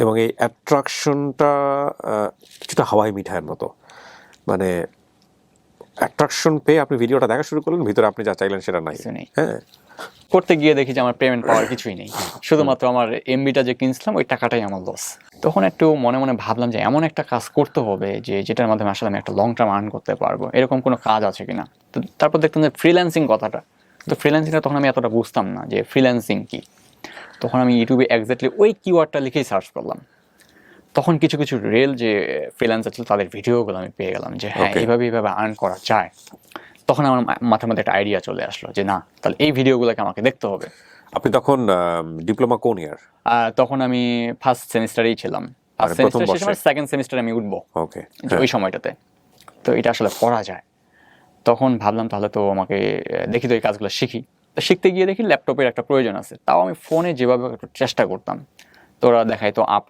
এবং এই অ্যাট্রাকশনটা কিছুটা হাওয়াই মিঠাইয়ের মতো, মানে অ্যাট্রাকশন পেয়ে আপনি ভিডিওটা দেখা শুরু করলেন, ভিতরে আপনি যা চাইলেন সেটা নাই। কিছু নেই। হ্যাঁ, করতে গিয়ে দেখি যে আমার পেমেন্ট পাওয়ার কিছুই নেই, শুধুমাত্র আমার এমবিটা যে কিনছিলাম ওই টাকাটাই আমার লস। তখন একটু মনে মনে ভাবলাম যে এমন একটা কাজ করতে হবে যে যেটার মাধ্যমে আসলে আমি একটা লং টার্ম আর্ন করতে পারবো, এরকম কোনো কাজ আছে কিনা। তো তারপর দেখতাম যে ফ্রিল্যান্সিং কথাটা, তো ফ্রিল্যান্সিংটা তখন আমি এতটা বুঝতাম না যে ফ্রিল্যান্সিং কি। তখন আমি ইউটিউবে এক্স্যাক্টলি ওই কিওয়ার্ডটা লিখেই সার্চ করলাম। তখন কিছু কিছু রিয়েল যে ফ্রিল্যান্সার ছিল তাদের ভিডিওগুলো আমি পেয়ে গেলাম যে হ্যাঁ ওকে। এইভাবে এইভাবে আর্ন করা যায়। তখন আমার মাথার মধ্যে একটা আইডিয়া চলে আসলো যে না, তাহলে এই ভিডিওগুলোকে আমাকে দেখতে হবে। আপনি তখন ডিপ্লোমা কোন ইয়ার? তখন আমি ফার্স্ট সেমিস্টারেই ছিলাম, ফার্স্ট মানে প্রথম সেমিস্টার শেষে বর্ষে? আমার সেকেন্ড সেমিস্টারে আমি উঠবো ওকে, যে ওই সময়টাতে। তো এটা আসলে করা যায়। তখন ভাবলাম তাহলে তো আমাকে দেখি তো এই কাজগুলো শিখি। তো শিখতে গিয়ে দেখি ল্যাপটপের একটা প্রয়োজন আছে, তাও আমি ফোনে যেভাবে একটু চেষ্টা করতাম। তো ওরা দেখায় তো আপ